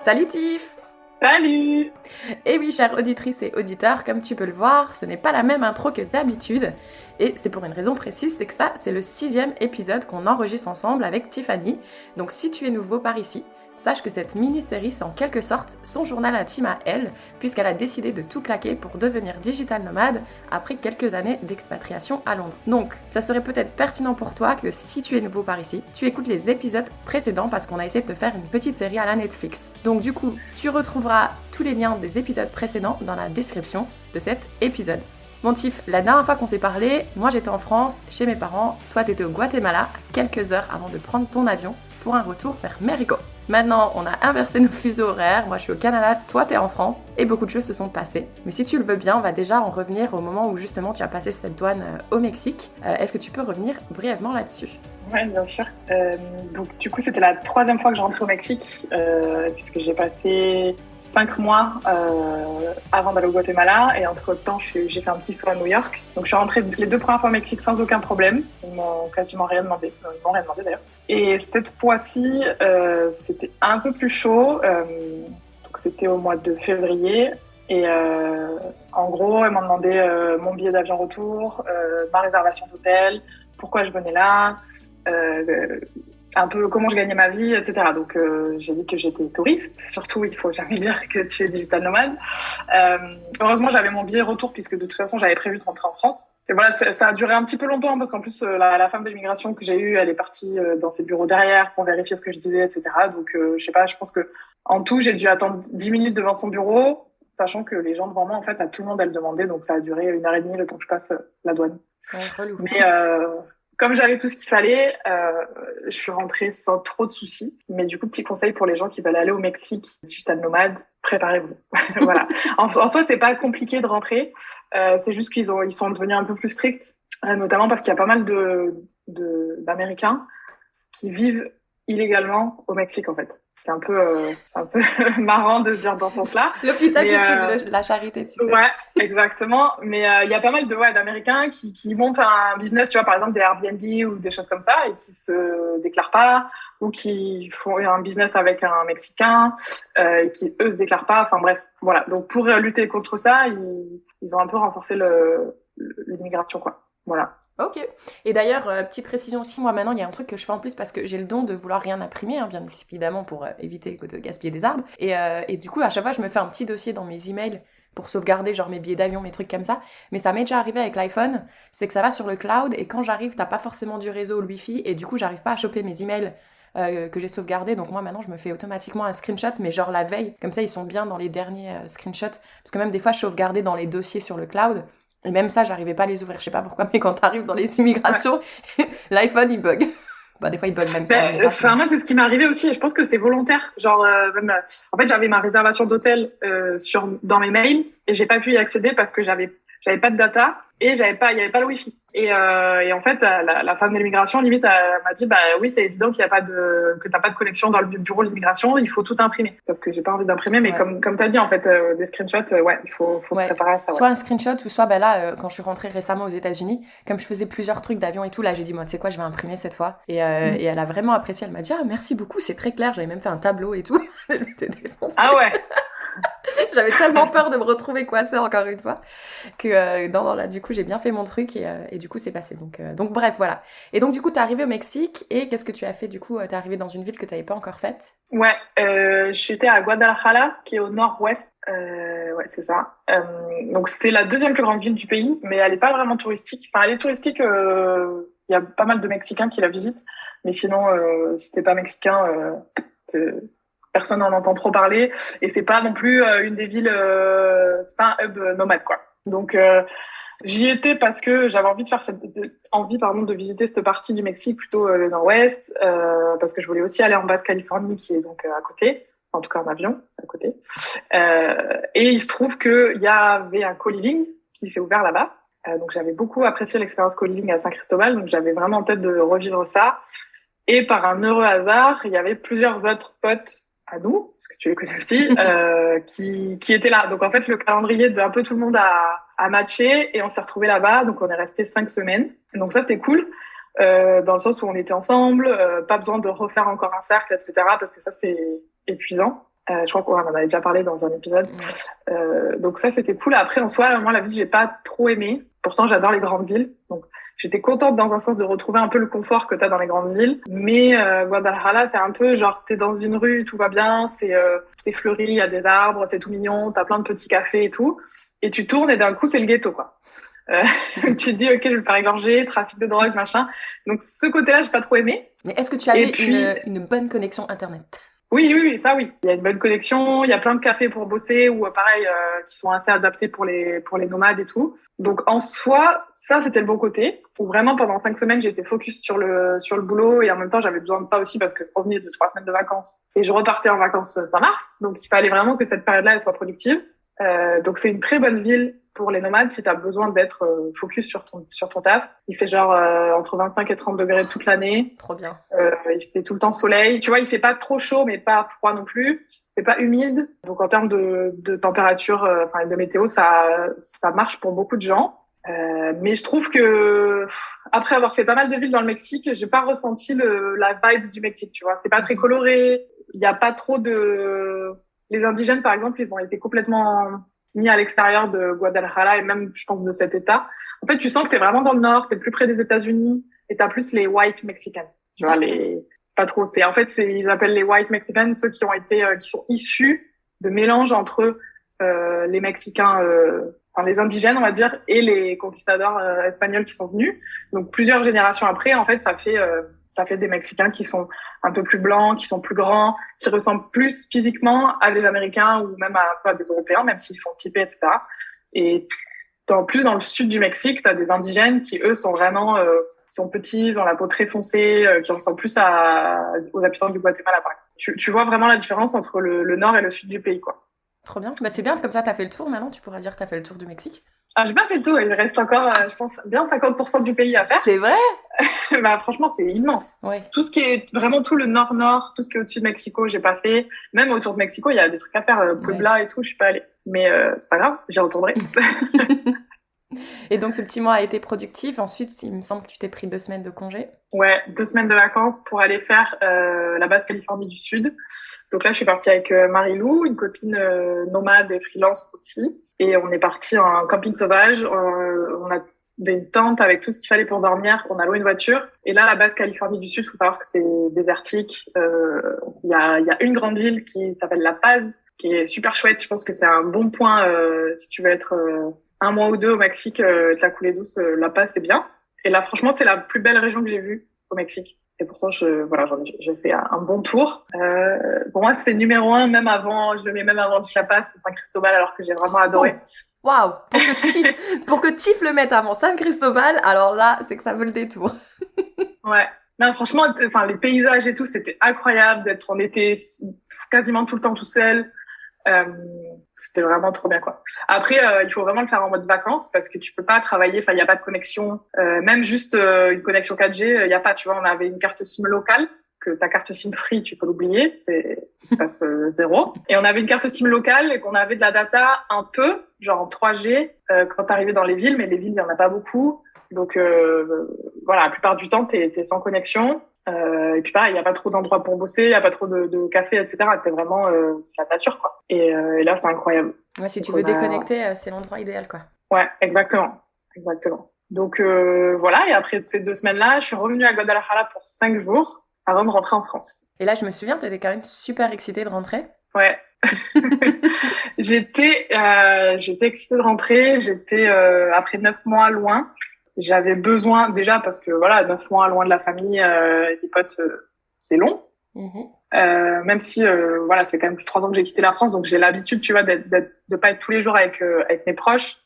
Salut Tiff! Salut! Et oui, chères auditrices et auditeurs, comme tu peux le voir, ce n'est pas la même intro que d'habitude. Et c'est pour une raison précise, c'est que ça, c'est le 6e épisode qu'on enregistre ensemble avec Tiffany. Donc si tu es nouveau par ici, sache que cette mini-série, c'est en quelque sorte son journal intime à elle, puisqu'elle a décidé de tout claquer pour devenir digital nomade après quelques années d'expatriation à Londres. Donc, ça serait peut-être pertinent pour toi que si tu es nouveau par ici, tu écoutes les épisodes précédents parce qu'on a essayé de te faire une petite série à la Netflix. Donc du coup, tu retrouveras tous les liens des épisodes précédents dans la description de cet épisode. Mon Tiff, la dernière fois qu'on s'est parlé, moi j'étais en France, chez mes parents, toi t'étais au Guatemala, à quelques heures avant de prendre ton avion pour un retour vers Mexico. Maintenant, on a inversé nos fuseaux horaires, moi je suis au Canada, toi t'es en France, et beaucoup de choses se sont passées. Mais si tu le veux bien, on va déjà en revenir au moment où justement tu as passé cette douane au Mexique. Est-ce que tu peux revenir brièvement là-dessus ? Ouais, bien sûr. Donc, du coup, c'était la 3e fois que je rentrais au Mexique, puisque j'ai passé 5 mois avant d'aller au Guatemala. Et entre-temps, j'ai fait un petit saut à New York. Donc, je suis rentrée les 2 premières fois au Mexique sans aucun problème. Ils m'ont quasiment rien demandé. Ils m'ont rien demandé d'ailleurs. Et cette fois-ci, c'était un peu plus chaud. Donc, c'était au mois de février. Et en gros, ils m'ont demandé mon billet d'avion retour, ma réservation d'hôtel, pourquoi je venais là, un peu comment je gagnais ma vie, etc. Donc, j'ai dit que j'étais touriste. Surtout, il faut jamais dire que tu es digital nomade. Heureusement, j'avais mon billet retour puisque de toute façon, j'avais prévu de rentrer en France. Et voilà, ça a duré un petit peu longtemps parce qu'en plus, la femme de l'immigration que j'ai eue, elle est partie dans ses bureaux derrière pour vérifier ce que je disais, etc. Donc, je sais pas, je pense que en tout, j'ai dû attendre 10 minutes devant son bureau, sachant que les gens devant moi, en fait, à tout le monde, elles demandaient. Donc, ça a duré 1h30 le temps que je passe la douane. Ouais, relou. Mais comme j'avais tout ce qu'il fallait, je suis rentrée sans trop de soucis. Mais du coup, petit conseil pour les gens qui veulent aller au Mexique, digital nomade, préparez-vous. Voilà. En soi, c'est pas compliqué de rentrer. C'est juste ils sont devenus un peu plus stricts, notamment parce qu'il y a pas mal d'Américains qui vivent illégalement au Mexique, en fait. C'est un peu marrant de se dire dans ce sens-là. L'hôpital qui se fait de la charité, tu sais. Ouais, exactement. Mais il y a pas mal d'Américains qui montent un business, tu vois, par exemple des Airbnb ou des choses comme ça, et qui se déclarent pas, ou qui font un business avec un Mexicain, et qui eux se déclarent pas. Enfin bref, voilà. Donc pour lutter contre ça, ils ont un peu renforcé l'immigration, quoi. Voilà. Ok. Et d'ailleurs, petite précision aussi, moi maintenant, il y a un truc que je fais en plus parce que j'ai le don de vouloir rien imprimer, hein, bien évidemment, pour éviter de gaspiller des arbres. Et du coup, à chaque fois, je me fais un petit dossier dans mes emails pour sauvegarder genre mes billets d'avion, mes trucs comme ça. Mais ça m'est déjà arrivé avec l'iPhone, c'est que ça va sur le cloud et quand j'arrive, t'as pas forcément du réseau ou le wifi et du coup, j'arrive pas à choper mes emails que j'ai sauvegardés. Donc moi maintenant, je me fais automatiquement un screenshot, mais genre la veille, comme ça, ils sont bien dans les derniers screenshots. Parce que même des fois, je sauvegardais dans les dossiers sur le cloud. Et même ça, j'arrivais pas à les ouvrir, je sais pas pourquoi, mais quand t'arrives dans les immigrations, ouais. L'iPhone il bug. Bah, des fois il bug même sans immigration. Moi, c'est ce qui m'est arrivé aussi, et je pense que c'est volontaire. Genre, en fait, j'avais ma réservation d'hôtel dans mes mails, et j'ai pas pu y accéder parce que j'avais pas de data, et il y avait pas le wifi. Et en fait, la femme de l'immigration, limite, elle m'a dit, bah oui, c'est évident que t'as pas de connexion dans le bureau de l'immigration, il faut tout imprimer. Sauf que j'ai pas envie d'imprimer, mais ouais. comme t'as dit, en fait, des screenshots, ouais, il faut se préparer à ça. Soit un screenshot, ou soit, bah là, quand je suis rentrée récemment aux États-Unis, comme je faisais plusieurs trucs d'avion et tout, là, j'ai dit, moi, tu sais quoi, je vais imprimer cette fois. Et elle a vraiment apprécié, elle m'a dit, ah, merci beaucoup, c'est très clair, j'avais même fait un tableau et tout. Je m'étais défoncée. Ah ouais. J'avais tellement peur de me retrouver coincée encore une fois que non, là du coup j'ai bien fait mon truc et du coup c'est passé. Donc bref, voilà. Et donc du coup t'es arrivée au Mexique et qu'est-ce que tu as fait du coup? T'es arrivée dans une ville que t'avais pas encore faite? Ouais, j'étais à Guadalajara qui est au nord-ouest. Ouais, c'est ça. Donc c'est la 2e plus grande ville du pays, mais elle est pas vraiment touristique. Enfin, elle est touristique. Il y a pas mal de Mexicains qui la visitent, mais sinon si t'es pas mexicain, personne n'en entend trop parler, et c'est pas non plus une des villes, c'est pas un hub nomade, quoi. Donc j'y étais parce que j'avais envie de visiter cette partie du Mexique, plutôt le nord-ouest, parce que je voulais aussi aller en Basse-Californie, qui est donc à côté, en tout cas en avion, à côté. Et il se trouve qu'il y avait un co-living qui s'est ouvert là-bas, donc j'avais beaucoup apprécié l'expérience co-living à Saint-Christobal, donc j'avais vraiment en tête de revivre ça. Et par un heureux hasard, il y avait plusieurs autres potes à nous, parce que tu les connais aussi, qui étaient là. Donc en fait, le calendrier de un peu tout le monde a matché et on s'est retrouvés là-bas. Donc on est resté 5 semaines. Donc ça, c'est cool, dans le sens où on était ensemble, pas besoin de refaire encore un cercle, etc. Parce que ça, c'est épuisant. Je crois qu'on en avait déjà parlé dans un épisode. Donc ça, c'était cool. Après, en soi, moi, la ville, j'ai pas trop aimé. Pourtant, j'adore les grandes villes. Donc, j'étais contente dans un sens de retrouver un peu le confort que t'as dans les grandes villes. Mais Guadalajara, c'est un peu genre, t'es dans une rue, tout va bien, c'est fleuri, il y a des arbres, c'est tout mignon, t'as plein de petits cafés et tout. Et tu tournes et d'un coup, c'est le ghetto, quoi. Tu te dis, ok, je vais me faire égorger, trafic de drogue, machin. Donc, ce côté-là, j'ai pas trop aimé. Mais est-ce que tu avais puis, une bonne connexion Internet? oui, ça oui. Il y a une bonne connexion, il y a plein de cafés pour bosser ou pareil, qui sont assez adaptés pour les nomades et tout. Donc en soi, ça c'était le bon côté. Où vraiment pendant 5 semaines, j'ai été focus sur le boulot et en même temps j'avais besoin de ça aussi parce que je revenais de 3 semaines de vacances et je repartais en vacances fin mars. Donc il fallait vraiment que cette période-là elle soit productive. Donc c'est une très bonne ville pour les nomades si tu as besoin d'être focus sur ton taf. Il fait genre entre 25 et 30 degrés toute l'année. Trop bien. Il fait tout le temps soleil. Tu vois, il fait pas trop chaud mais pas froid non plus. C'est pas humide. Donc en termes de température, enfin de météo, ça marche pour beaucoup de gens. Mais je trouve que après avoir fait pas mal de villes dans le Mexique, j'ai pas ressenti la vibes du Mexique, tu vois. C'est pas très coloré. Il y a pas trop de... Les indigènes, par exemple, ils ont été complètement mis à l'extérieur de Guadalajara et même, je pense, de cet État. En fait, tu sens que t'es vraiment dans le nord, t'es plus près des États-Unis et t'as plus les white Mexicains. Tu vois, pas trop. Ils appellent les white Mexicains ceux qui sont issus de mélange entre les Mexicains, enfin les indigènes, on va dire, et les conquistadors espagnols qui sont venus. Donc plusieurs générations après, en fait, ça fait des Mexicains qui sont un peu plus blancs, qui sont plus grands, qui ressemblent plus physiquement à des Américains ou même à des Européens, même s'ils sont typés, etc. Et en plus, dans le sud du Mexique, tu as des indigènes qui, eux, sont vraiment sont petits, ils ont la peau très foncée, qui ressemblent plus aux habitants du Guatemala, par exemple. Tu vois vraiment la différence entre le nord et le sud du pays, quoi. Trop bien. Bah, c'est bien, comme ça, t'as fait le tour. Maintenant, tu pourras dire que t'as fait le tour du Mexique. Ah, j'ai pas fait le tour. Il reste encore, je pense, bien 50% du pays à faire. C'est vrai? Bah, franchement, c'est immense. Ouais. Tout ce qui est vraiment tout le nord-nord, tout ce qui est au-dessus de Mexico, j'ai pas fait. Même autour de Mexico, il y a des trucs à faire. Puebla et tout, je suis pas allée. Mais c'est pas grave, j'y retournerai. Et donc, ce petit mois a été productif. Ensuite, il me semble que tu t'es pris 2 semaines de congé. Ouais, 2 semaines de vacances pour aller faire la Basse-Californie du Sud. Donc là, je suis partie avec Marie-Lou, une copine nomade et freelance aussi. Et on est parti en camping sauvage. On a une tente avec tout ce qu'il fallait pour dormir. On a loué une voiture. Et là, la Basse-Californie du Sud, faut savoir que c'est désertique. Il y a une grande ville qui s'appelle La Paz, qui est super chouette. Je pense que c'est un bon point si tu veux être 1 mois ou 2 au Mexique, de la coulée douce. La Paz, c'est bien. Et là, franchement, c'est la plus belle région que j'ai vue au Mexique. Et pourtant, j'ai fait un bon tour. Pour moi, c'était numéro 1, même avant, je le mets même avant Chiapas et San Cristobal, alors que j'ai vraiment adoré. Waouh! Pour que Tiff le mette avant San Cristobal, alors là, c'est que ça vaut le détour. Ouais. Non, franchement, enfin, les paysages et tout, c'était incroyable d'être en été quasiment tout le temps tout seul. C'était vraiment trop bien, quoi. Après, il faut vraiment le faire en mode vacances parce que tu peux pas travailler, enfin, il y a pas de connexion, même juste une connexion 4G, il y a pas, tu vois, on avait une carte SIM locale, que ta carte SIM free, tu peux l'oublier, ça passe 0. Et on avait une carte SIM locale et qu'on avait de la data un peu, genre en 3G, quand t'arrivais dans les villes, mais les villes, il y en a pas beaucoup. Donc, voilà, la plupart du temps, t'es sans connexion. Et puis pareil, il n'y a pas trop d'endroits pour bosser, il n'y a pas trop de café, etc. C'est vraiment c'est la nature, quoi. Et là, c'est incroyable. Ouais, si tu veux déconnecter, c'est l'endroit idéal, quoi. Ouais, exactement. Donc voilà, et après ces 2 semaines-là, je suis revenue à Guadalajara pour 5 jours avant de rentrer en France. Et là, je me souviens, t'étais quand même super excitée de rentrer. Ouais. J'étais excitée de rentrer. J'étais après 9 mois loin. J'avais besoin, déjà parce que voilà, 9 mois loin de la famille et des potes, c'est long. Même si voilà, c'est quand même plus de 3 ans que j'ai quitté la France, donc j'ai l'habitude, tu vois, de pas être tous les jours avec mes proches,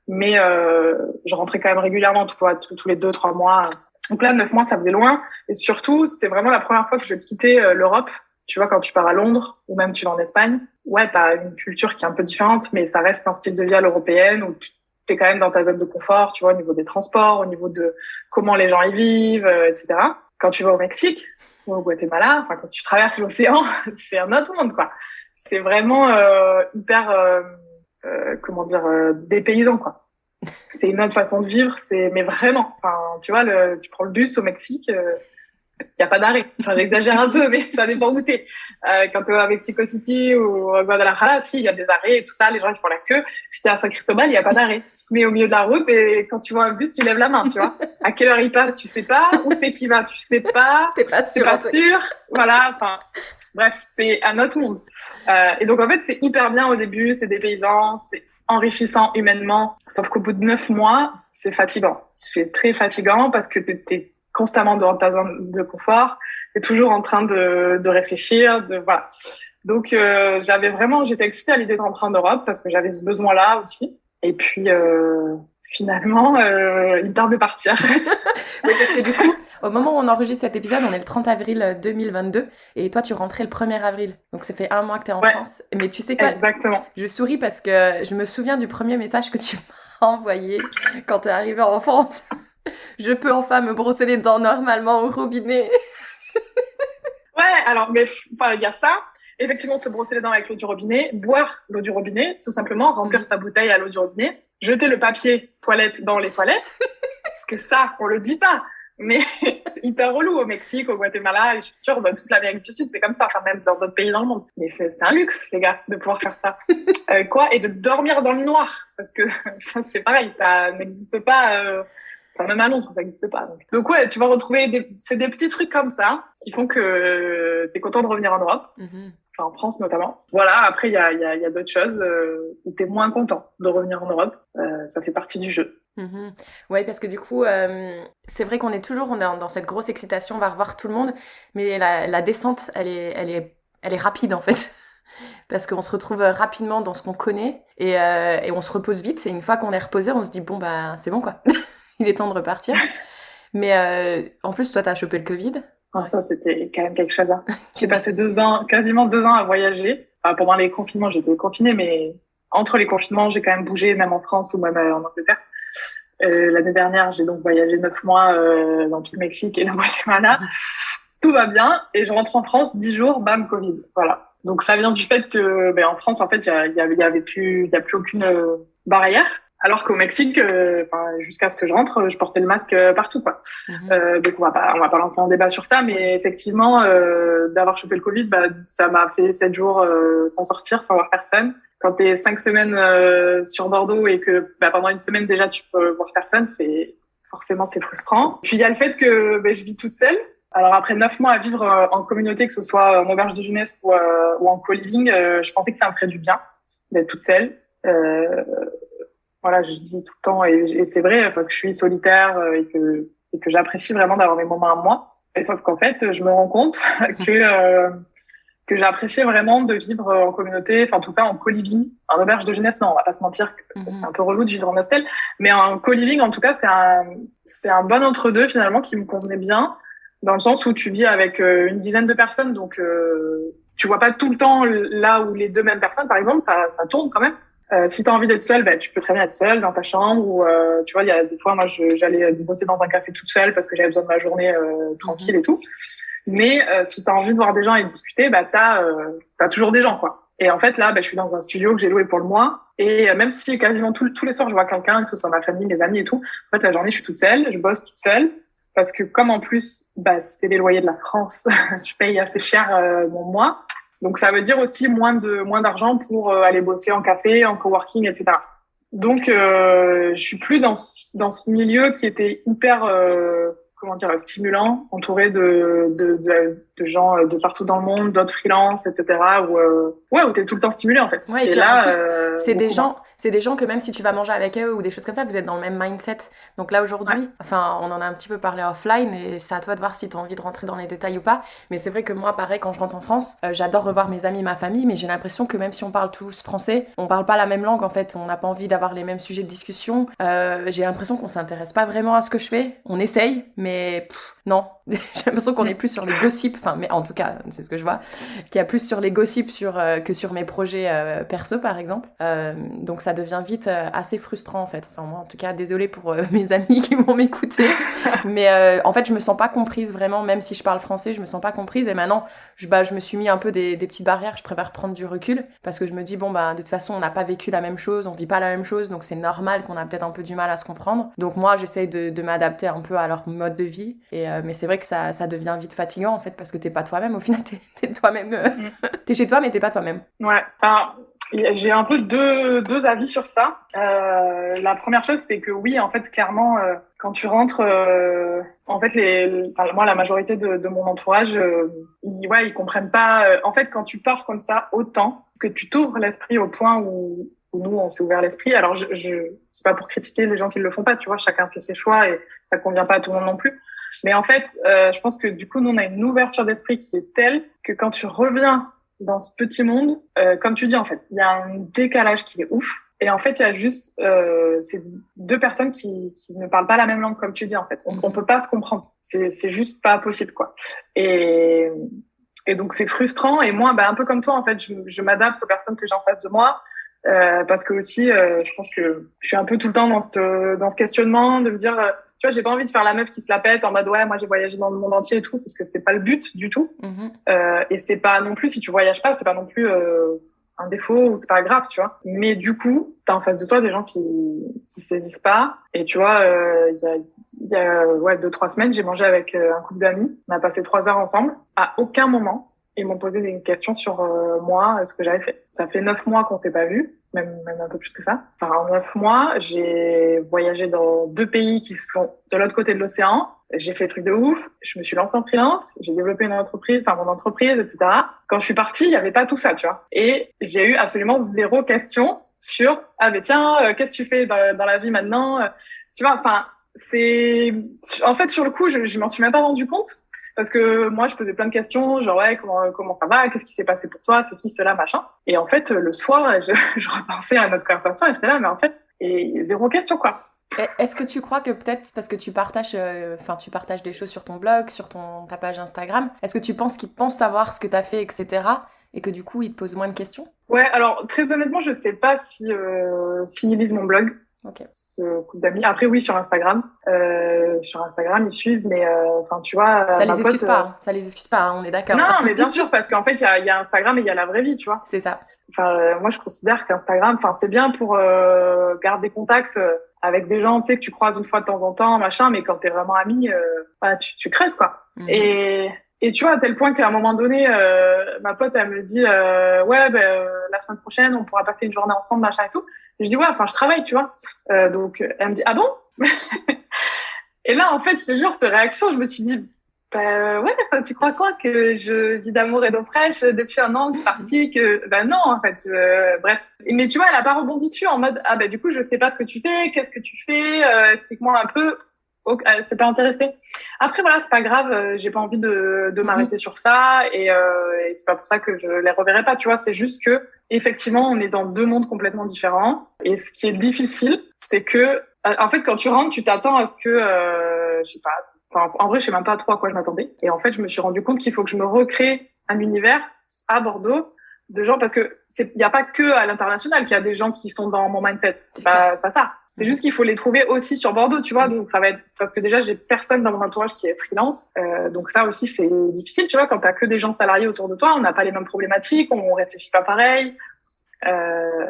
mais je rentrais quand même régulièrement, tous les 2-3 mois. Donc là, 9 mois, ça faisait loin, et surtout, c'était vraiment la première fois que je quittais l'Europe. Tu vois, quand tu pars à Londres ou même tu vas en Espagne, ouais, t'as une culture qui est un peu différente, mais ça reste un style de vie à l'européenne où t'es quand même dans ta zone de confort, tu vois, au niveau des transports, au niveau de comment les gens y vivent, etc. Quand tu vas au Mexique ou au Guatemala, enfin, quand tu traverses l'océan, c'est un autre monde, quoi. C'est vraiment hyper, comment dire, dépaysant, quoi. C'est une autre façon de vivre, mais vraiment. Enfin, tu vois, tu prends le bus au Mexique, Il n'y a pas d'arrêt. Enfin, j'exagère un peu, mais ça dépend où t'es. Quand t'es à Mexico City ou à Guadalajara, si, il y a des arrêts et tout ça, les gens, ils font la queue. Si t'es à San Cristobal, il n'y a pas d'arrêt. Tu te mets au milieu de la route et quand tu vois un bus, tu lèves la main, tu vois. À quelle heure il passe, tu sais pas. Où c'est qu'il va, tu sais pas. T'es pas C'est sûr. pas sûr. Voilà, enfin, bref, c'est un autre monde. Et donc, en fait, c'est hyper bien au début, c'est dépaysant, c'est enrichissant humainement. Sauf qu'au bout de 9 mois, c'est fatigant. C'est très fatigant parce que t'es constamment dans ta zone de confort, t'es toujours en train de réfléchir, voilà. Donc j'étais excitée à l'idée de rentrer en Europe parce que j'avais ce besoin-là aussi. Et puis finalement, il tarde de partir. Oui, parce que du coup, au moment où on enregistre cet épisode, on est le 30 avril 2022 et toi tu rentrais le 1er avril. Donc ça fait 1 mois que t'es en France. Mais tu sais quoi? Exactement. Je souris parce que je me souviens du premier message que tu m'as envoyé quand t'es arrivée en France. Je peux enfin me brosser les dents normalement au robinet. Ouais, alors, mais enfin, il y a ça. Effectivement, se brosser les dents avec l'eau du robinet, boire l'eau du robinet, tout simplement, remplir ta bouteille à l'eau du robinet, jeter le papier toilette dans les toilettes, parce que ça, on le dit pas. Mais c'est hyper relou au Mexique, au Guatemala, et je suis sûre, dans toute l'Amérique du Sud, c'est comme ça, enfin même dans d'autres pays dans le monde. Mais c'est un luxe, les gars, de pouvoir faire ça. Et de dormir dans le noir, parce que ça, c'est pareil, ça n'existe pas. Enfin, même à Londres, ça n'existe pas. Donc ouais, tu vas retrouver c'est des petits trucs comme ça qui font que t'es content de revenir en Europe. Mm-hmm. Enfin, en France notamment. Voilà, après, il y a d'autres choses où t'es moins content de revenir en Europe. Ça fait partie du jeu. Mm-hmm. Oui, parce que du coup, c'est vrai qu'on est toujours dans cette grosse excitation, on va revoir tout le monde, mais la descente, elle est rapide en fait. Parce qu'on se retrouve rapidement dans ce qu'on connaît et on se repose vite. Et une fois qu'on est reposé, on se dit bon bah c'est bon quoi. Il est temps de repartir. Mais en plus, toi, t'as chopé le Covid. Ouais. Ça, c'était quand même quelque chose. Hein. J'ai passé quasiment 2 ans à voyager. Enfin, pendant les confinements, j'étais confinée, mais entre les confinements, j'ai quand même bougé, même en France ou même en Angleterre. L'année dernière, j'ai donc voyagé 9 mois dans tout le Mexique et le Guatemala. Tout va bien. Et je rentre en France, 10 jours, bam, Covid. Voilà. Donc, ça vient du fait que, en France, en fait, il y a plus aucune barrière. Alors qu'au Mexique, jusqu'à ce que je rentre, je portais le masque partout, quoi. Mm-hmm. Donc on va pas lancer un débat sur ça, mais effectivement, d'avoir chopé le Covid, ça m'a fait 7 jours sans sortir, sans voir personne. Quand t'es 5 semaines sur Bordeaux et que pendant une semaine déjà tu peux voir personne, c'est frustrant. Puis il y a le fait que je vis toute seule. Alors après 9 mois à vivre en communauté, que ce soit en auberge de jeunesse ou en co-living, je pensais que ça me ferait du bien d'être toute seule. Voilà, je dis tout le temps, et c'est vrai, que je suis solitaire et que j'apprécie vraiment d'avoir mes moments à moi. Et sauf qu'en fait, je me rends compte que j'appréciais vraiment de vivre en communauté, enfin en tout cas en co-living, en auberge de jeunesse. Non, on va pas se mentir, c'est un peu relou de vivre en hostel, mais en co-living, en tout cas, c'est un bon entre-deux finalement qui me convenait bien, dans le sens où tu vis avec une dizaine de personnes, donc tu vois pas tout le temps là où les 2 mêmes personnes, par exemple, ça tourne quand même. Si tu as envie d'être seule, tu peux très bien être seule dans ta chambre ou tu vois, il y a des fois moi j'allais bosser dans un café toute seule parce que j'avais besoin de ma journée tranquille et tout. Mais si tu as envie de voir des gens et de discuter, t'as toujours des gens quoi. Et en fait là, je suis dans un studio que j'ai loué pour le mois et même si quasiment tous les soirs je vois quelqu'un, que ce soit ma famille, mes amis et tout, en fait la journée je suis toute seule, je bosse toute seule parce que comme en plus c'est les loyers de la France, je paye assez cher mon mois. Donc, ça veut dire aussi moins d'argent pour aller bosser en café, en coworking, etc. Donc, je suis plus dans ce milieu qui était hyper, stimulant, entouré de gens de partout dans le monde, d'autres freelances, etc. Où t'es tout le temps stimulé, en fait. Ouais, et là, c'est des gens que même si tu vas manger avec eux ou des choses comme ça, vous êtes dans le même mindset. Donc là, aujourd'hui, on en a un petit peu parlé offline et c'est à toi de voir si tu as envie de rentrer dans les détails ou pas. Mais c'est vrai que moi, pareil, quand je rentre en France, j'adore revoir mes amis, ma famille, mais j'ai l'impression que même si on parle tous français, on parle pas la même langue, en fait. On n'a pas envie d'avoir les mêmes sujets de discussion. J'ai l'impression qu'on s'intéresse pas vraiment à ce que je fais. On essaye, mais non. J'ai l'impression qu'on est plus sur les gossips enfin, mais en tout cas, c'est ce que je vois, qu'il y a plus sur les gossips que sur mes projets perso, par exemple. Donc ça devient vite assez frustrant, en fait. Enfin, moi, en tout cas, désolée pour mes amis qui vont m'écouter, mais en fait, je me sens pas comprise vraiment, même si je parle français, je me sens pas comprise. Et maintenant, je me suis mis un peu des petites barrières. Je préfère prendre du recul parce que je me dis, bon, bah, de toute façon, on n'a pas vécu la même chose, on vit pas la même chose, donc c'est normal qu'on a peut-être un peu du mal à se comprendre. Donc moi, j'essaye de m'adapter un peu à leur mode de vie. Mais c'est vrai que ça devient vite fatigant, en fait, parce que t'es pas toi-même. Au final, t'es toi-même. T'es chez toi, mais t'es pas toi-même. Ouais. Enfin, j'ai un peu deux avis sur ça. La première chose, c'est que oui, en fait, clairement, quand tu rentres, en fait, moi, la majorité de mon entourage, ils comprennent pas. En fait, quand tu pars comme ça autant, que tu t'ouvres l'esprit au point où nous, on s'est ouvert l'esprit. Alors, c'est pas pour critiquer les gens qui le font pas, tu vois, chacun fait ses choix et ça convient pas à tout le monde non plus. Mais en fait, je pense que du coup, nous, on a une ouverture d'esprit qui est telle que quand tu reviens dans ce petit monde, comme tu dis, en fait, il y a un décalage qui est ouf. Et en fait, il y a juste ces deux personnes qui ne parlent pas la même langue, comme tu dis, en fait. On peut pas se comprendre. C'est juste pas possible, quoi. Et donc, c'est frustrant. Et moi, un peu comme toi, en fait, je m'adapte aux personnes que j'ai en face de moi. Parce que aussi, je pense que je suis un peu tout le temps dans ce questionnement de me dire, tu vois, j'ai pas envie de faire la meuf qui se la pète en mode ouais, moi j'ai voyagé dans le monde entier et tout, parce que c'est pas le but du tout. Et c'est pas non plus, si tu voyages pas, c'est pas non plus un défaut ou c'est pas grave, tu vois. Mais du coup, t'as en face de toi des gens qui saisissent pas. Et tu vois, il y a 2-3 semaines, j'ai mangé avec un couple d'amis. On a passé 3 heures ensemble. À aucun moment ils m'ont posé une question sur moi, ce que j'avais fait. Ça fait 9 mois qu'on s'est pas vus, même un peu plus que ça. Enfin, en 9 mois, j'ai voyagé dans 2 pays qui sont de l'autre côté de l'océan. J'ai fait des trucs de ouf. Je me suis lancée en freelance. J'ai développé mon entreprise, etc. Quand je suis partie, il y avait pas tout ça, tu vois. Et j'ai eu absolument 0 question sur tiens, qu'est-ce que tu fais dans la vie maintenant? Tu vois, enfin, en fait, sur le coup, je m'en suis même pas rendu compte. Parce que moi, je posais plein de questions, genre ouais, comment ça va, qu'est-ce qui s'est passé pour toi, ceci, cela, machin. Et en fait, le soir, je repensais à notre conversation et j'étais là, mais en fait, et 0 question, quoi. Est-ce que tu crois que peut-être parce que tu partages des choses sur ton blog, sur ta page Instagram, est-ce que tu penses qu'ils pensent savoir ce que t'as fait, etc. et que du coup, ils te posent moins de questions? Ouais, alors très honnêtement, je sais pas s'ils lisent mon blog. Okay. Ce couple d'amis. Après, oui, sur Instagram. Sur Instagram, ils suivent, mais tu vois... Ça les excuse pas, ça les excuse pas, hein, on est d'accord. Non, mais bien sûr, parce qu'en fait, il y a Instagram et il y a la vraie vie, tu vois. C'est ça. Enfin, moi, je considère qu'Instagram, c'est bien pour garder contact avec des gens, tu sais, que tu croises une fois de temps en temps, machin, mais quand t'es vraiment ami, tu creuses, quoi. Et tu vois, à tel point qu'à un moment donné, ma pote, elle me dit, la semaine prochaine, on pourra passer une journée ensemble, machin et tout. Et je dis, ouais, je travaille, tu vois. Donc, elle me dit, ah bon? Et là, en fait, je te jure, cette réaction, je me suis dit, tu crois quoi? Que je vis d'amour et d'eau fraîche depuis un an que je suis partie? Non, en fait, bref. Mais tu vois, elle a pas rebondi dessus en mode, du coup, je sais pas ce que tu fais, qu'est-ce que tu fais, explique-moi un peu. Elle s'est pas intéressée. Après, voilà, c'est pas grave, j'ai pas envie de m'arrêter sur ça et c'est pas pour ça que je les reverrai pas, tu vois, c'est juste que, effectivement, on est dans 2 mondes complètement différents et ce qui est difficile, c'est que, en fait, quand tu rentres, tu t'attends à ce que, je sais pas, en vrai, je sais même pas trop à quoi je m'attendais. Et en fait, je me suis rendu compte qu'il faut que je me recrée un univers à Bordeaux de gens, parce que il y a pas que à l'international qu'il y a des gens qui sont dans mon mindset. C'est pas ça. C'est juste qu'il faut les trouver aussi sur Bordeaux, tu vois. Donc ça va être, parce que déjà j'ai personne dans mon entourage qui est freelance, donc ça aussi c'est difficile, tu vois. Quand t'as que des gens salariés autour de toi, on n'a pas les mêmes problématiques, on réfléchit pas pareil.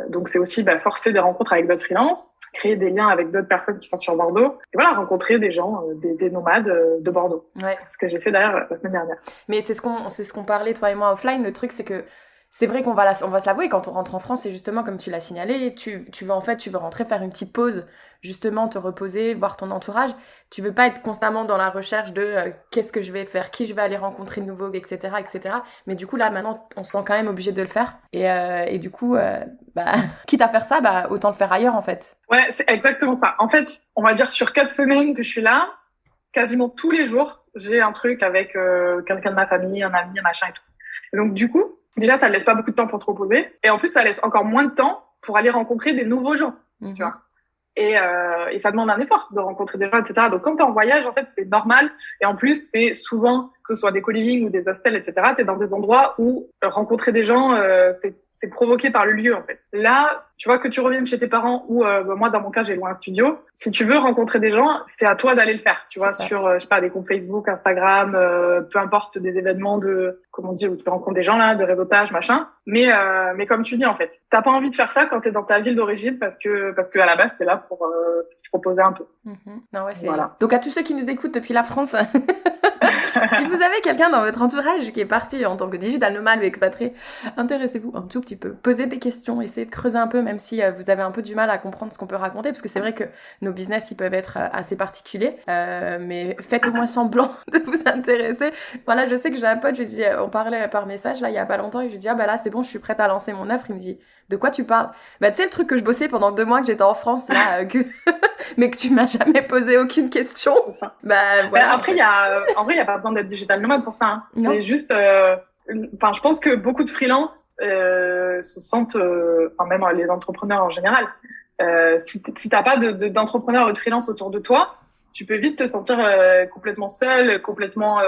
Donc c'est aussi forcer des rencontres avec d'autres freelances, créer des liens avec d'autres personnes qui sont sur Bordeaux, et voilà, rencontrer des gens, des nomades de Bordeaux. Ouais. Ce que j'ai fait d'ailleurs la semaine dernière. Mais c'est ce qu'on parlait toi et moi offline. Le truc c'est que c'est vrai qu'on va se l'avouer, quand on rentre en France, c'est justement comme tu l'as signalé, tu veux rentrer, faire une petite pause, justement te reposer, voir ton entourage. Tu veux pas être constamment dans la recherche de qu'est-ce que je vais faire, qui je vais aller rencontrer de nouveau, etc., etc. Mais du coup, là, maintenant, on se sent quand même obligé de le faire. Et du coup, quitte à faire ça, autant le faire ailleurs, en fait. Ouais, c'est exactement ça. En fait, on va dire sur 4 semaines que je suis là, quasiment tous les jours, j'ai un truc avec quelqu'un de ma famille, un ami, un machin et tout. Et donc, du coup, déjà, ça ne laisse pas beaucoup de temps pour te reposer. Et en plus, ça laisse encore moins de temps pour aller rencontrer des nouveaux gens, tu vois. Et ça demande un effort de rencontrer des gens, etc. Donc, quand t'es en voyage, en fait, c'est normal. Et en plus, t'es souvent que ce soit des co-living ou des hostels, etc., t'es dans des endroits où rencontrer des gens, c'est provoqué par le lieu, en fait. Là, tu vois, que tu reviennes chez tes parents ou moi, dans mon cas, j'ai loué un studio. Si tu veux rencontrer des gens, c'est à toi d'aller le faire, tu vois, sur, je sais pas, des comptes Facebook, Instagram, peu importe, des événements comment on dit, où tu rencontres des gens, là, de réseautage, machin. Mais comme tu dis, en fait, t'as pas envie de faire ça quand t'es dans ta ville d'origine parce que à la base, t'es là pour te proposer un peu. Non, ouais, Voilà. Donc, à tous ceux qui nous écoutent depuis la France, si vous avez quelqu'un dans votre entourage qui est parti en tant que digital nomade ou expatrié, intéressez-vous un tout petit peu. Posez des questions, essayez de creuser un peu, même si vous avez un peu du mal à comprendre ce qu'on peut raconter, parce que c'est vrai que nos business, ils peuvent être assez particuliers, mais faites au moins semblant de vous intéresser. Voilà, je sais que j'ai un pote, on parlait par message, là, il y a pas longtemps, et je lui dis, ah bah là, c'est bon, je suis prête à lancer mon offre. Il me dit, de quoi tu parles? Bah, tu sais, le truc que je bossais pendant 2 mois, que j'étais en France, là, mais que tu m'as jamais posé aucune question. C'est ça. Bah, voilà. Après, en vrai, il y a pas besoin d'être digital nomade pour ça, hein. C'est juste, je pense que beaucoup de freelances se sentent, même les entrepreneurs en général, si t'as pas d'entrepreneurs ou de freelance autour de toi, tu peux vite te sentir complètement seul, complètement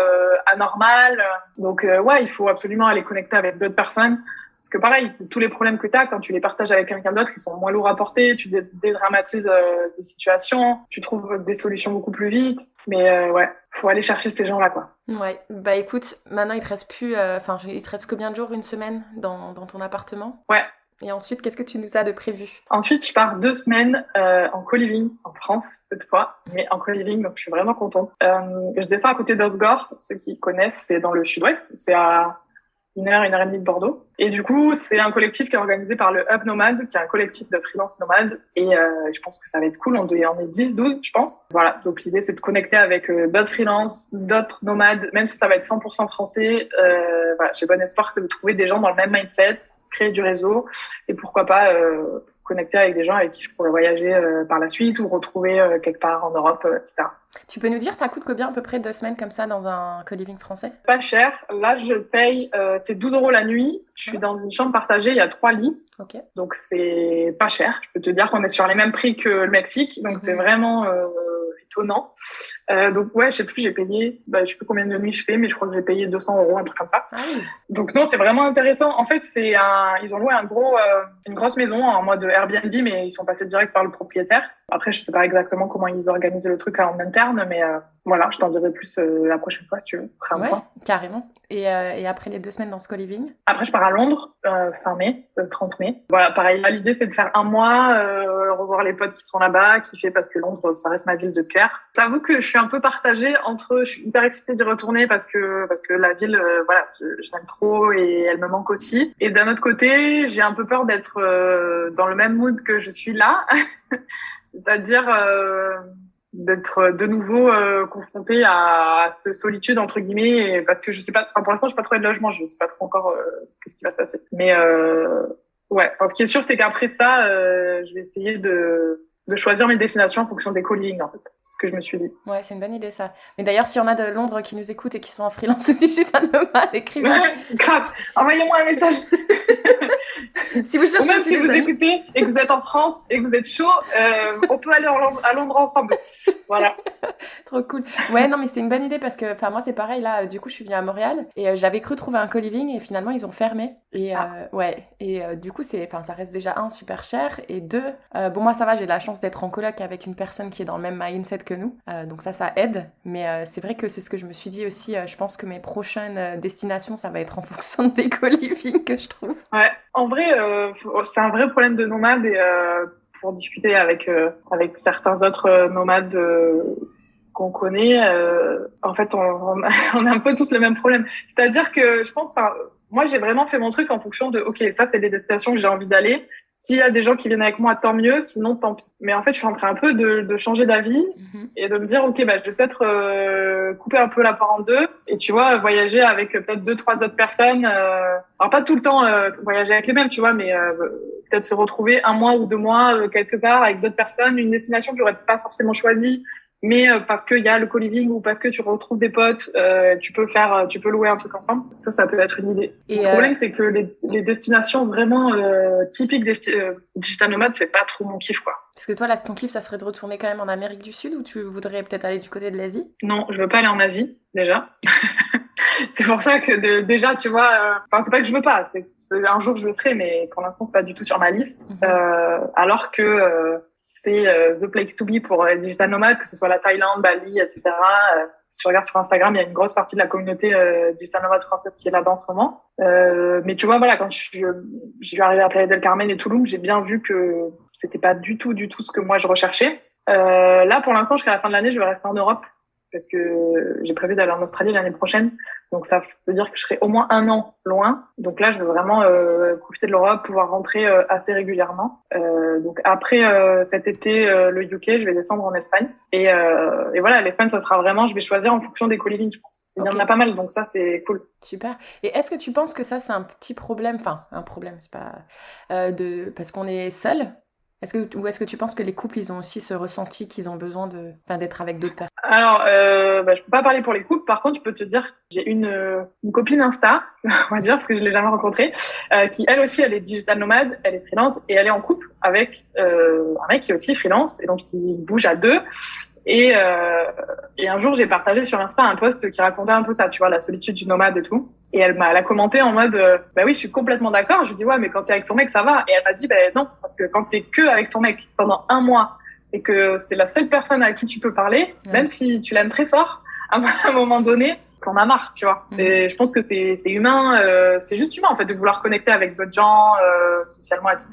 anormal. Donc ouais, il faut absolument aller connecter avec d'autres personnes. Parce que pareil, tous les problèmes que tu as, quand tu les partages avec quelqu'un d'autre, ils sont moins lourds à porter, tu dédramatises des situations, tu trouves des solutions beaucoup plus vite. Mais ouais, faut aller chercher ces gens-là, quoi. Ouais, bah écoute, maintenant il te reste plus, il te reste combien de jours, une semaine dans ton appartement? Ouais. Et ensuite, qu'est-ce que tu nous as de prévu? Ensuite, je pars 2 semaines en co-living en France cette fois, mais en co-living, donc je suis vraiment contente. Je descends à côté d'Osgore, pour ceux qui connaissent, c'est dans le sud-ouest, c'est à 1 heure et demie de Bordeaux. Et du coup, c'est un collectif qui est organisé par le Hub Nomade, qui est un collectif de freelance nomades. Et je pense que ça va être cool. On est 10, 12, je pense. Voilà. Donc, l'idée, c'est de connecter avec d'autres freelances, d'autres nomades, même si ça va être 100% français. Voilà, j'ai bon espoir de trouver des gens dans le même mindset, créer du réseau et pourquoi pas connecter avec des gens avec qui je pourrais voyager par la suite ou retrouver quelque part en Europe, etc. Tu peux nous dire, ça coûte combien à peu près 2 semaines comme ça dans un co-living français? Pas cher. Là, je paye, c'est 12 € la nuit. Je suis dans une chambre partagée, il y a 3 lits. Okay. Donc, c'est pas cher. Je peux te dire qu'on est sur les mêmes prix que le Mexique. Donc, c'est vraiment étonnant. Donc, ouais, je sais plus, j'ai payé, je sais plus combien de nuits je fais, mais je crois que j'ai payé 200 €, un truc comme ça. Ah oui. Donc, non, c'est vraiment intéressant. En fait, ils ont loué une grosse maison en mode Airbnb, mais ils sont passés direct par le propriétaire. Après, je sais pas exactement comment ils organisent le truc en interne, mais voilà, je t'en dirai plus la prochaine fois si tu veux. Ouais, carrément. Et après les 2 semaines dans ce co-living? Après, je pars à Londres fin mai, 30 mai. Voilà, pareil. L'idée, c'est de faire 1 mois, revoir les potes qui sont là-bas, kiffer parce que Londres, ça reste ma ville de cœur. J'avoue que je suis un peu partagée je suis hyper excitée d'y retourner parce que la ville, voilà, je l'aime trop et elle me manque aussi. Et d'un autre côté, j'ai un peu peur d'être dans le même mood que je suis là. C'est-à-dire d'être de nouveau confrontée à cette solitude entre guillemets parce que je sais pas, pour l'instant j'ai pas trouvé de logement, je sais pas trop encore qu'est-ce qui va se passer, mais ouais, ce qui est sûr c'est qu'après ça je vais essayer de choisir mes destinations en fonction des co-living, en fait. C'est ce que je me suis dit. Ouais, c'est une bonne idée, ça. Mais d'ailleurs, s'il y en a de Londres qui nous écoutent et qui sont en freelance ou digital nomade, écrivez. Grave, envoyez-moi un message. Si vous cherchez, ou même si vous écoutez et que vous êtes en France et que vous êtes chaud, on peut aller à Londres ensemble. Voilà. Trop cool. Ouais, non, mais c'est une bonne idée parce que, moi, c'est pareil, là, du coup, je suis venue à Montréal et j'avais cru trouver un co-living et finalement, ils ont fermé. Et ouais, et du coup, ça reste déjà super cher et 2, bon, moi, ça va, j'ai la chance d'être en coloc avec une personne qui est dans le même mindset que nous, donc ça aide. Mais c'est vrai que c'est ce que je me suis dit aussi. Je pense que mes prochaines destinations, ça va être en fonction des co-living que je trouve. Ouais, en vrai, c'est un vrai problème de nomade et pour discuter avec certains autres nomades qu'on connaît, en fait, on a un peu tous le même problème. C'est-à-dire que je pense, moi, j'ai vraiment fait mon truc en fonction de, ok, ça, c'est des destinations que j'ai envie d'aller. S'il y a des gens qui viennent avec moi, tant mieux. Sinon, tant pis. Mais en fait, je suis en train un peu de changer d'avis et de me dire, ok, je vais peut-être couper un peu la part en deux et tu vois, voyager avec peut-être 2-3 autres personnes. Alors pas tout le temps voyager avec les mêmes, tu vois, mais peut-être se retrouver 1 mois ou 2 mois quelque part avec d'autres personnes, une destination que j'aurais pas forcément choisie. Mais parce qu'il y a le co-living ou parce que tu retrouves des potes, tu peux louer un truc ensemble. Ça peut être une idée. Et le problème, c'est que les destinations vraiment typiques digital nomades, c'est pas trop mon kiff, quoi. Parce que toi, là, ton kiff, ça serait de retourner quand même en Amérique du Sud ou tu voudrais peut-être aller du côté de l'Asie? Non, je veux pas aller en Asie, déjà. C'est pour ça que déjà, tu vois, c'est pas que je veux pas, c'est un jour je le ferai, mais pour l'instant, c'est pas du tout sur ma liste. Alors que c'est the place to be pour les digital nomades, que ce soit la Thaïlande, Bali, etc. Si tu regardes sur Instagram, il y a une grosse partie de la communauté digital nomade française qui est là-bas en ce moment. Mais tu vois, voilà, quand je suis arrivée à Playa del Carmen et Tulum, j'ai bien vu que c'était pas du tout ce que moi je recherchais. Là, pour l'instant, jusqu'à la fin de l'année, je vais rester en Europe parce que j'ai prévu d'aller en Australie l'année prochaine. Donc, ça veut dire que je serai au moins 1 an loin. Donc là, je veux vraiment profiter de l'Europe, pouvoir rentrer assez régulièrement. Donc après cet été, le UK, je vais descendre en Espagne. Et voilà, l'Espagne, ça sera vraiment, je vais choisir en fonction des co-living, je pense. Il y en a pas mal, donc ça, c'est cool. Super. Et est-ce que tu penses que ça, c'est un petit problème, enfin, un problème, c'est pas... parce qu'on est seul? Ou est-ce que tu penses que les couples, ils ont aussi ce ressenti qu'ils ont besoin d'être avec d'autres personnes? Alors, je peux pas parler pour les couples. Par contre, je peux te dire, j'ai une copine Insta, on va dire, parce que je l'ai jamais rencontrée, qui elle aussi, elle est digital nomade, elle est freelance et elle est en couple avec un mec qui est aussi freelance et donc il bouge à 2. Et un jour, j'ai partagé sur Insta un post qui racontait un peu ça, tu vois, la solitude du nomade et tout. Et elle a commenté en mode, bah oui, je suis complètement d'accord. Je lui dis, ouais, mais quand t'es avec ton mec, ça va. Et elle m'a dit, non, parce que quand t'es que avec ton mec pendant 1 mois et que c'est la seule personne à qui tu peux parler, même si tu l'aimes très fort, à un moment donné, t'en as marre, tu vois. Et je pense que c'est humain, c'est juste humain, en fait, de vouloir connecter avec d'autres gens, socialement, etc.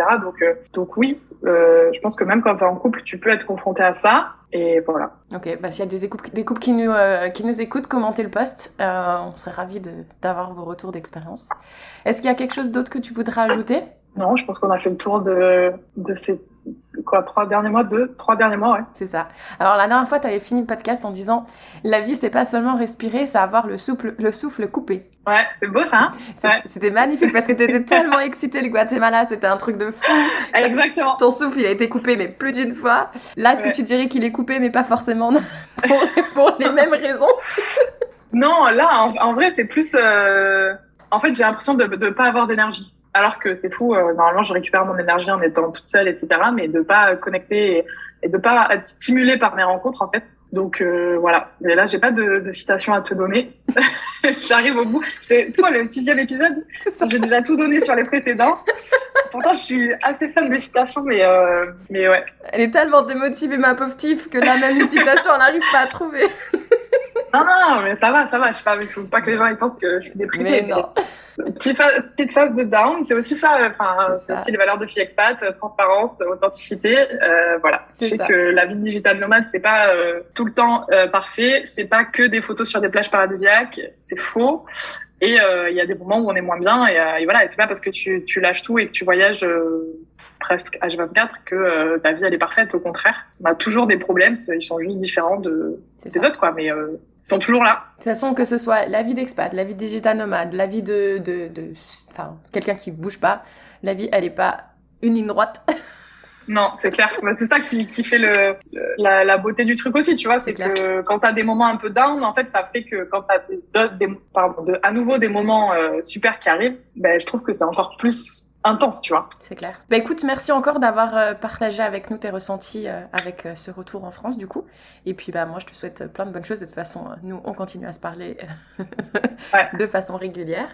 Donc oui, je pense que même quand t'es en couple, tu peux être confronté à ça. Et voilà. Ok, s'il y a des couples qui nous écoutent, commentez le post. On serait ravis d'avoir vos retours d'expérience. Est-ce qu'il y a quelque chose d'autre que tu voudrais ajouter? Non, je pense qu'on a fait le tour de ces 3 derniers mois, 3 derniers mois, ouais. C'est ça. Alors la dernière fois, tu avais fini le podcast en disant la vie, c'est pas seulement respirer, c'est avoir le souffle coupé. Ouais, c'est beau ça. C'était magnifique parce que tu étais tellement excitée, le Guatemala, c'était un truc de fou. Exactement. Ton souffle, il a été coupé, mais plus d'une fois. Là, est-ce que tu dirais qu'il est coupé, mais pas forcément pour les mêmes raisons? Non, là, en vrai, c'est plus... En fait, j'ai l'impression de pas avoir d'énergie. Alors que c'est fou, normalement, je récupère mon énergie en étant toute seule, etc. Mais de pas connecter et de pas être stimulée par mes rencontres, en fait. Donc, voilà. Et là, j'ai pas de citation à te donner. J'arrive au bout. C'est quoi, le 6e épisode? J'ai déjà tout donné sur les précédents. Pourtant, je suis assez fan des citations, mais ouais. Elle est tellement démotivée, ma pauvre Tiff, que là, même une citation, elle n'arrive pas à trouver. Non, mais ça va. Je sais pas, il faut pas que les gens ils pensent que je suis déprimée. Mais non. Petite phase de down, c'est aussi ça. C'est aussi les valeurs de Fille Expat, transparence, authenticité. Voilà. Je sais que la vie digital nomade, c'est pas tout le temps parfait. C'est pas que des photos sur des plages paradisiaques. C'est faux. Et il y a des moments où on est moins bien. Et voilà. Et c'est pas parce que tu lâches tout et que tu voyages presque H24 que ta vie elle est parfaite. Au contraire, on a toujours des problèmes. Ils sont juste différents des autres, quoi. Mais ils sont toujours là. De toute façon, que ce soit la vie d'expat, la vie de digital nomade, la vie de quelqu'un qui bouge pas, la vie, elle est pas une ligne droite. Non, c'est clair. C'est ça qui fait la beauté du truc aussi, tu vois. C'est que quand t'as des moments un peu down, en fait, ça fait que quand t'as à nouveau des moments super qui arrivent, je trouve que c'est encore plus intense, tu vois. C'est clair. Écoute, merci encore d'avoir partagé avec nous tes ressentis avec ce retour en France, du coup. Et puis, moi, je te souhaite plein de bonnes choses. De toute façon, nous, on continue à se parler de façon régulière.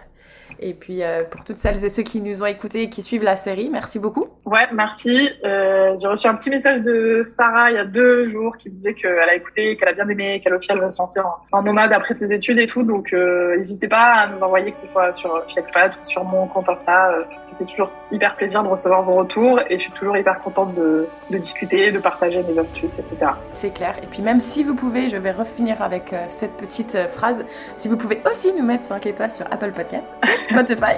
Et puis, pour toutes celles et ceux qui nous ont écoutés et qui suivent la série, merci beaucoup. Ouais, merci. J'ai reçu un petit message de Sarah il y a 2 jours qui me disait qu'elle a écouté, qu'elle a bien aimé, qu'elle aussi, elle va se lancer en nomade après ses études et tout. Donc, n'hésitez pas à nous envoyer, que ce soit sur Flexpat ou sur mon compte Insta. Ça fait toujours hyper plaisir de recevoir vos retours et je suis toujours hyper contente de discuter, de partager mes astuces, etc. C'est clair. Et puis, même si vous pouvez, je vais refinir avec cette petite phrase, si vous pouvez aussi nous mettre 5 étoiles sur Apple Podcasts, Spotify.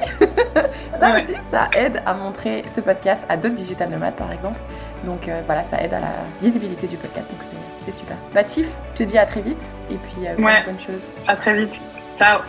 Ça aussi, ça aide à montrer ce podcast à d'autres digital nomades, par exemple. Donc voilà, ça aide à la visibilité du podcast. Donc c'est super. Tiff, je te dis à très vite. Et puis bonne chose. À très vite. Ciao.